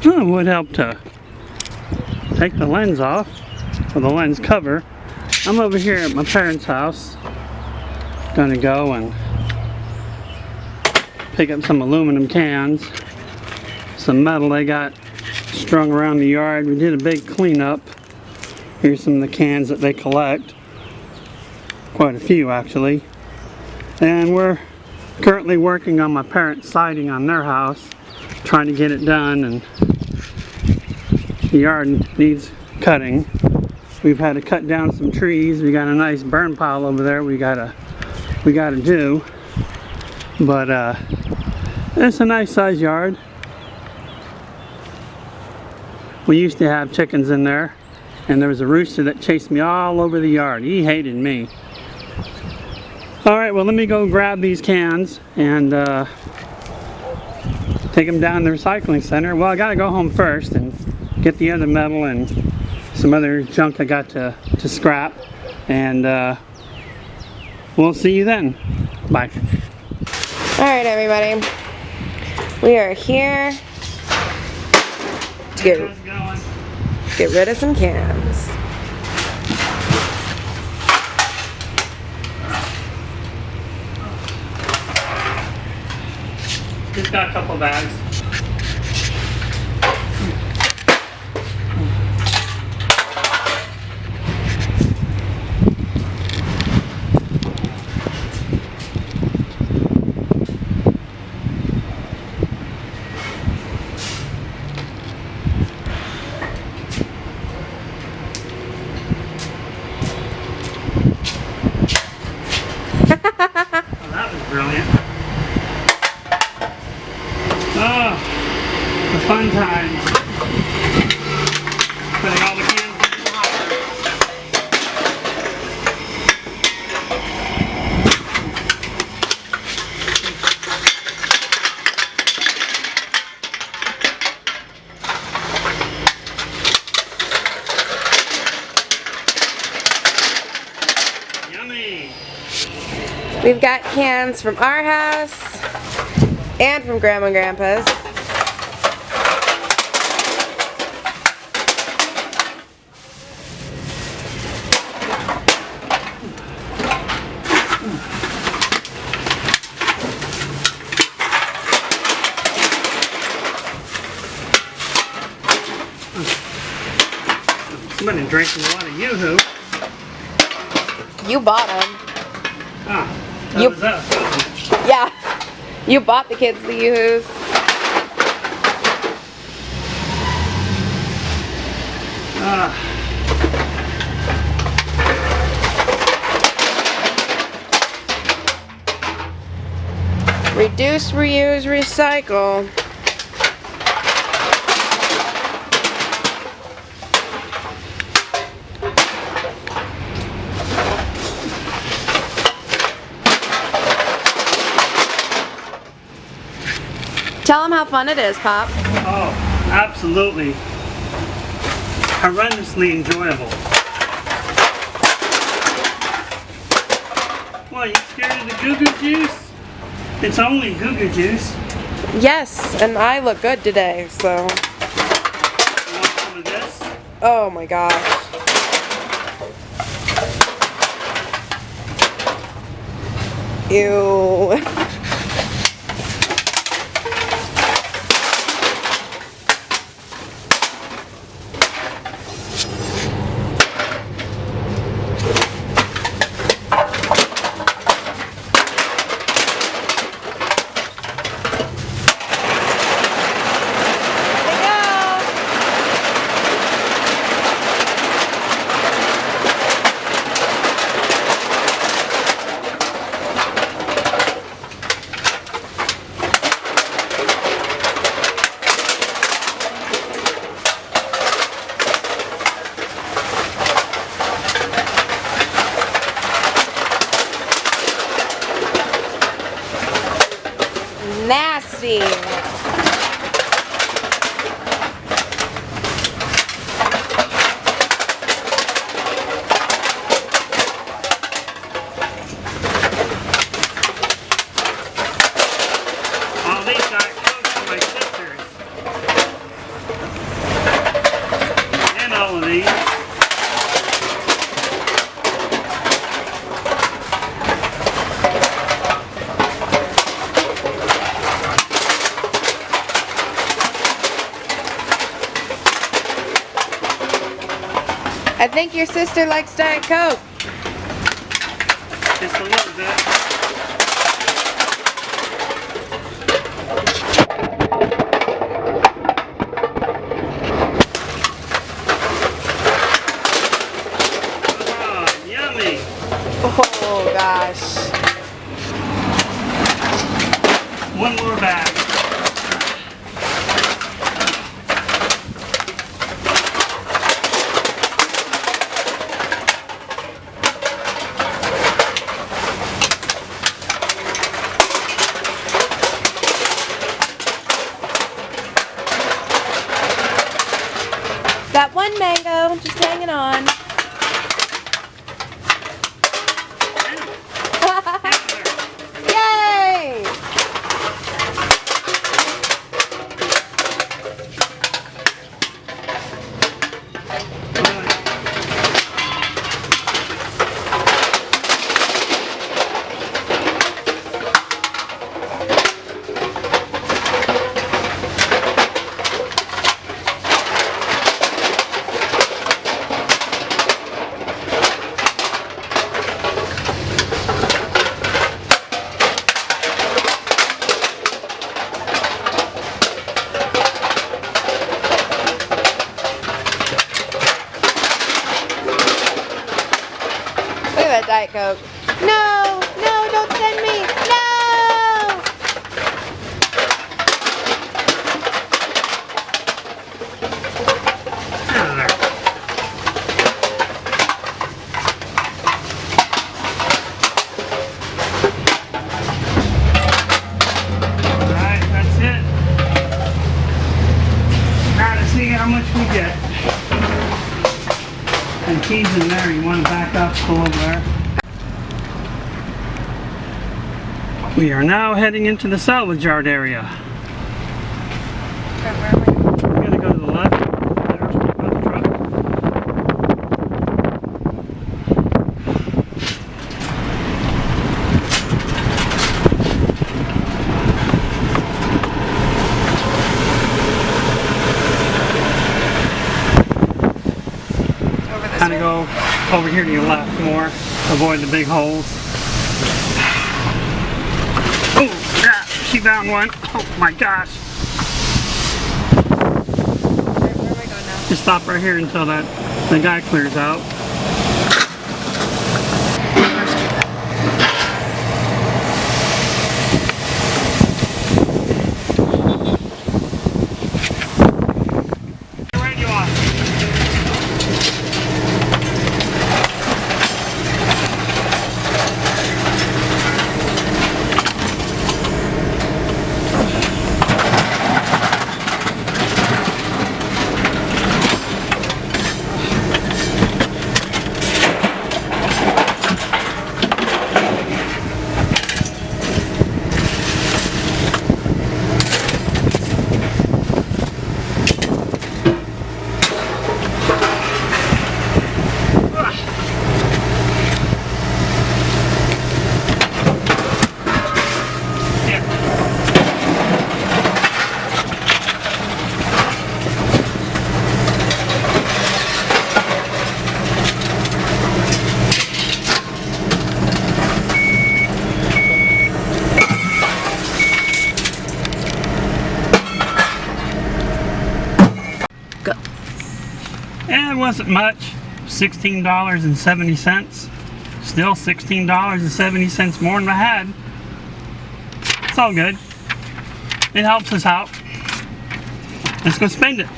Oh, it would help to take the lens off, or the lens cover. I'm over here at my parents' house. Gonna go and pick up some aluminum cans, some metal they got strung around the yard. We did a big cleanup. Here's some of the cans that they collect. Quite a few actually. And we're currently working on my parents' siding on their house, trying to get it done, and the yard needs cutting. We've had to cut down some trees. We got a nice burn pile over there we gotta do. But it's a nice size yard. We used to have chickens in there, and there was a rooster that chased me all over the yard. He hated me. Alright, well, let me go grab these cans and take them down to the recycling center. Well, I gotta go home first and get the other metal and some other junk I got to scrap, and we'll see you then. Bye. Alright, everybody. We are here to get rid of some cans. Just got a couple bags. Brilliant. Oh, the fun times. Putting all the cans in the hopper. Yummy. We've got cans from our house and from Grandma and Grandpa's. Somebody drinking a lot of Yoo-hoo. You bought them. Ah, that was us. Yeah, you bought the kids the Yoo-hoos. Reduce, reuse, recycle. Tell them how fun it is, Pop. Oh, absolutely. Horrendously enjoyable. Well, you scared of the goo-goo juice? It's only goo-goo juice. Yes, and I look good today, so. You want some of this? Oh my gosh. Ew. Nasty. think your sister likes Diet Coke. Just a little bit. Oh, yummy. Oh gosh. One more bag. Got one mango, just hanging on. Yay! Look at that Diet Coke. No! No, don't send me! No! Alright, that's it. Now to see how much we get. And keys in there, you want to back up, pull over there. We are now heading into the salvage yard area. We're going to go to the left. There's the truck. Kind of go over here to your left more. Avoid the big holes. Oh, yeah, she found one. Oh my gosh. Where am I going now? Just stop right here until the guy clears out. Right you are. And it wasn't much, $16.70. Still $16.70 more than I had. It's all good. It helps us out. Let's go spend it.